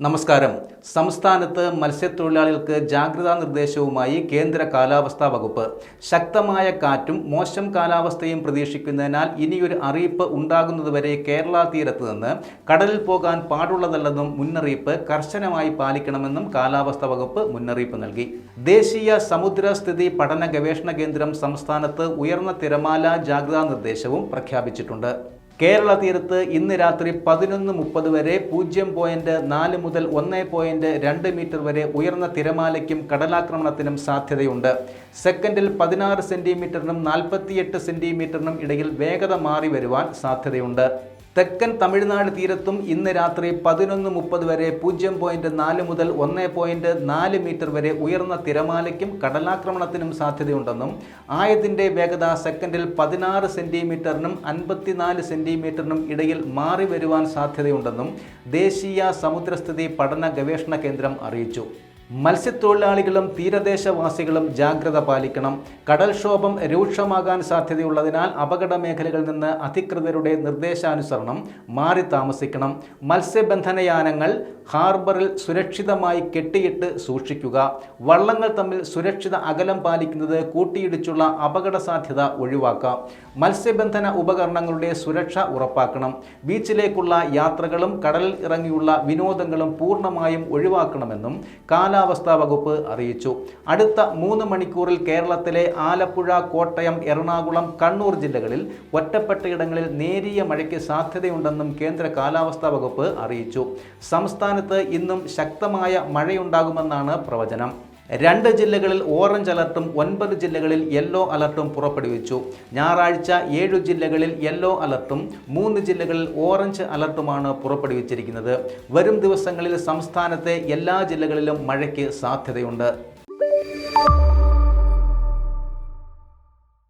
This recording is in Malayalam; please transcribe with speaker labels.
Speaker 1: നമസ്കാരം. സംസ്ഥാനത്ത് മത്സ്യത്തൊഴിലാളികൾക്ക് ജാഗ്രതാ നിർദ്ദേശവുമായി കേന്ദ്ര കാലാവസ്ഥാ വകുപ്പ്. ശക്തമായ കാറ്റും മോശം കാലാവസ്ഥയും പ്രതീക്ഷിക്കുന്നതിനാൽ ഇനിയൊരു അറിയിപ്പ് ഉണ്ടാകുന്നതുവരെ കേരള തീരത്ത് നിന്ന് കടലിൽ പോകാൻ പാടുള്ളതല്ലെന്നും മുന്നറിയിപ്പ് കർശനമായി പാലിക്കണമെന്നും കാലാവസ്ഥാ വകുപ്പ് മുന്നറിയിപ്പ് നൽകി. ദേശീയ സമുദ്രസ്ഥിതി പഠന ഗവേഷണ കേന്ദ്രം സംസ്ഥാനത്ത് ഉയർന്ന തിരമാല ജാഗ്രതാ നിർദ്ദേശവും പ്രഖ്യാപിച്ചിട്ടുണ്ട്. കേരള തീരത്ത് ഇന്ന് രാത്രി 11:30 വരെ 0.4 മുതൽ 1.2 മീറ്റർ വരെ ഉയർന്ന തിരമാലയ്ക്കും കടലാക്രമണത്തിനും സാധ്യതയുണ്ട്. സെക്കൻഡിൽ 16 സെന്റിമീറ്ററിനും 48 സെന്റിമീറ്ററിനും ഇടയിൽ വേഗത മാറി വരുവാൻ സാധ്യതയുണ്ട്. തെക്കൻ തമിഴ്നാട് തീരത്തും ഇന്ന് രാത്രി 11:30 വരെ 0.4 മുതൽ 1.4 മീറ്റർ വരെ ഉയർന്ന തിരമാലയ്ക്കും കടലാക്രമണത്തിനും സാധ്യതയുണ്ടെന്നും ആയതിൻ്റെ വേഗത സെക്കൻഡിൽ 16 സെന്റിമീറ്ററിനും 54 സെന്റിമീറ്ററിനും ഇടയിൽ മാറി വരുവാൻ സാധ്യതയുണ്ടെന്നും ദേശീയ സമുദ്രസ്ഥിതി പഠന ഗവേഷണ കേന്ദ്രം അറിയിച്ചു. മത്സ്യത്തൊഴിലാളികളും തീരദേശവാസികളും ജാഗ്രത പാലിക്കണം. കടൽക്ഷോഭം രൂക്ഷമാകാൻ സാധ്യതയുള്ളതിനാൽ അപകട മേഖലകളിൽ നിന്ന് അധികൃതരുടെ നിർദ്ദേശാനുസരണം മാറി താമസിക്കണം. മത്സ്യബന്ധനയാനങ്ങൾ ഹാർബറിൽ സുരക്ഷിതമായി കെട്ടിയിട്ട് സൂക്ഷിക്കുക. വള്ളങ്ങൾ തമ്മിൽ സുരക്ഷിത അകലം പാലിക്കുന്നത് കൂട്ടിയിടിച്ചുള്ള അപകട സാധ്യത ഒഴിവാക്കാം. മത്സ്യബന്ധന ഉപകരണങ്ങളുടെ സുരക്ഷ ഉറപ്പാക്കണം. ബീച്ചിലേക്കുള്ള യാത്രകളും കടലിൽ ഇറങ്ങിയുള്ള വിനോദങ്ങളും പൂർണ്ണമായും ഒഴിവാക്കണമെന്നും കാലാവസ്ഥാ വകുപ്പ് അറിയിച്ചു. അടുത്ത 3 മണിക്കൂറിൽ കേരളത്തിലെ ആലപ്പുഴ, കോട്ടയം, എറണാകുളം, കണ്ണൂർ ജില്ലകളിൽ ഒറ്റപ്പെട്ടയിടങ്ങളിൽ നേരിയ മഴയ്ക്ക് സാധ്യതയുണ്ടെന്നും കേന്ദ്ര കാലാവസ്ഥാ വകുപ്പ് അറിയിച്ചു. സംസ്ഥാനത്ത് ഇന്നും ശക്തമായ മഴയുണ്ടാകുമെന്നാണ് പ്രവചനം. 2 ജില്ലകളിൽ ഓറഞ്ച് അലർട്ടും 9 ജില്ലകളിൽ യെല്ലോ അലർട്ടും പുറപ്പെടുവിച്ചു. ഞായറാഴ്ച 7 ജില്ലകളിൽ യെല്ലോ അലർട്ടും 3 ജില്ലകളിൽ ഓറഞ്ച് അലർട്ടുമാണ് പുറപ്പെടുവിച്ചിരിക്കുന്നത്. വരും ദിവസങ്ങളിൽ സംസ്ഥാനത്തെ എല്ലാ ജില്ലകളിലും മഴയ്ക്ക് സാധ്യതയുണ്ട്.